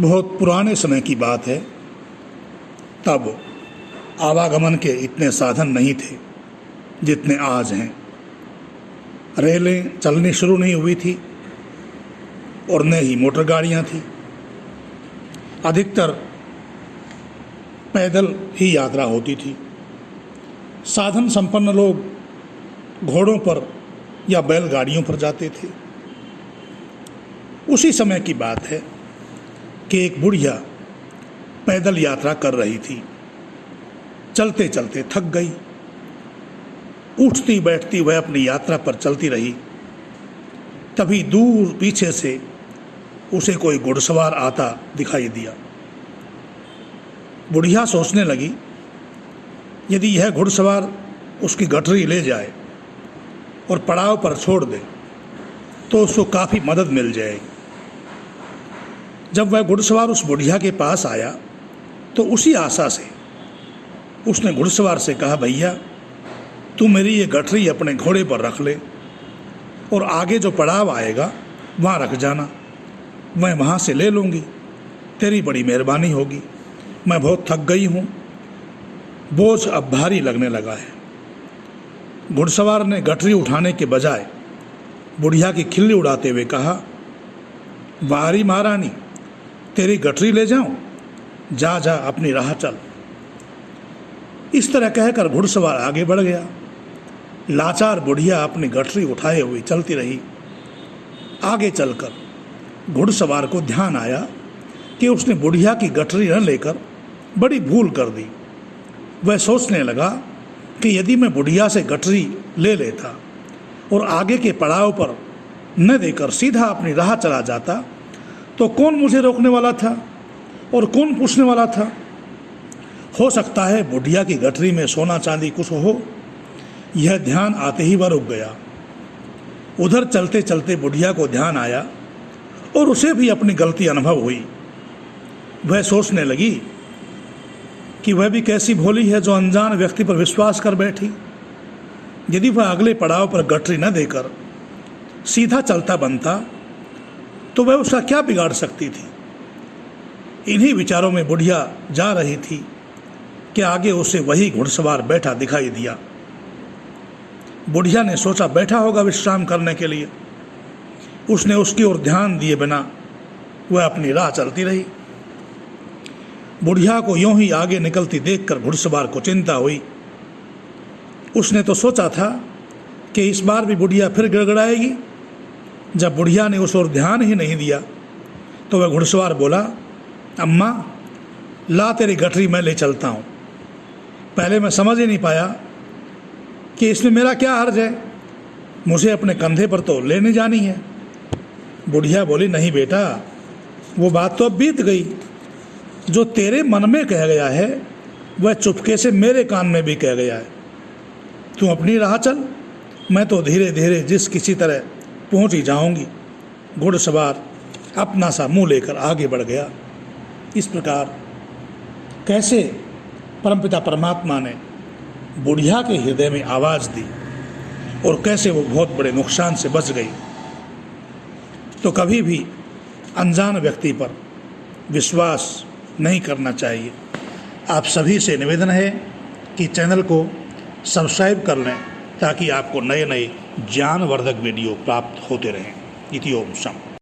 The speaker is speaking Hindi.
बहुत पुराने समय की बात है। तब आवागमन के इतने साधन नहीं थे जितने आज हैं। रेलें चलनी शुरू नहीं हुई थी और न ही मोटर गाड़ियाँ थी। अधिकतर पैदल ही यात्रा होती थी। साधन संपन्न लोग घोड़ों पर या बैलगाड़ियों पर जाते थे। उसी समय की बात है कि एक बुढ़िया पैदल यात्रा कर रही थी। चलते चलते थक गई। उठती बैठती वह अपनी यात्रा पर चलती रही। तभी दूर पीछे से उसे कोई घुड़सवार आता दिखाई दिया। बुढ़िया सोचने लगी, यदि यह घुड़सवार उसकी गठरी ले जाए और पड़ाव पर छोड़ दे तो उसको काफ़ी मदद मिल जाएगी। जब वह घुड़सवार उस बुढ़िया के पास आया तो उसी आशा से उसने घुड़सवार से कहा, भैया तू मेरी ये गठरी अपने घोड़े पर रख ले और आगे जो पड़ाव आएगा वहाँ रख जाना, मैं वहाँ से ले लूँगी, तेरी बड़ी मेहरबानी होगी। मैं बहुत थक गई हूँ, बोझ अब भारी लगने लगा है। घुड़सवार ने गठरी उठाने के बजाय बुढ़िया की खिल्ली उड़ाते हुए कहा, वारी महारानी, तेरी गठरी ले जाऊं? जा जा अपनी राह चल। इस तरह कहकर घुड़सवार आगे बढ़ गया। लाचार बुढ़िया अपनी गठरी उठाए हुई चलती रही। आगे चलकर घुड़सवार को ध्यान आया कि उसने बुढ़िया की गठरी न लेकर बड़ी भूल कर दी। वह सोचने लगा कि यदि मैं बुढ़िया से गठरी ले लेता और आगे के पड़ाव पर न देकर सीधा अपनी राह चला जाता तो कौन मुझे रोकने वाला था और कौन पूछने वाला था। हो सकता है बुढ़िया की गठरी में सोना चांदी कुछ हो। यह ध्यान आते ही वह रुक गया। उधर चलते चलते बुढ़िया को ध्यान आया और उसे भी अपनी गलती अनुभव हुई। वह सोचने लगी कि वह भी कैसी भोली है जो अनजान व्यक्ति पर विश्वास कर बैठी। यदि वह अगले पड़ाव पर गठरी न देकर सीधा चलता बनता तो वह उसका क्या बिगाड़ सकती थी। इन्हीं विचारों में बुढ़िया जा रही थी कि आगे उसे वही घुड़सवार बैठा दिखाई दिया। बुढ़िया ने सोचा बैठा होगा विश्राम करने के लिए। उसने उसकी ओर ध्यान दिए बिना वह अपनी राह चलती रही। बुढ़िया को यूं ही आगे निकलती देखकर घुड़सवार को चिंता हुई। उसने तो सोचा था कि इस बार भी बुढ़िया फिर गड़गड़ाएगी। जब बुढ़िया ने उस ओर ध्यान ही नहीं दिया तो वह घुड़सवार बोला, अम्मा ला तेरी गठरी मैं ले चलता हूँ। पहले मैं समझ ही नहीं पाया कि इसमें मेरा क्या हर्ज है, मुझे अपने कंधे पर तो लेने जानी है। बुढ़िया बोली, नहीं बेटा, वो बात तो अब बीत गई। जो तेरे मन में कह गया है वह चुपके से मेरे कान में भी कह गया है। तू अपनी राह चल, मैं तो धीरे धीरे जिस किसी तरह पहुंच ही जाऊंगी। घुड़सवार अपना सा मुंह लेकर आगे बढ़ गया। इस प्रकार कैसे परमपिता परमात्मा ने बुढ़िया के हृदय में आवाज़ दी और कैसे वो बहुत बड़े नुकसान से बच गई। तो कभी भी अनजान व्यक्ति पर विश्वास नहीं करना चाहिए। आप सभी से निवेदन है कि चैनल को सब्सक्राइब कर लें ताकि आपको नए नए ज्ञानवर्धक वीडियो प्राप्त होते रहें। इति ओम शम।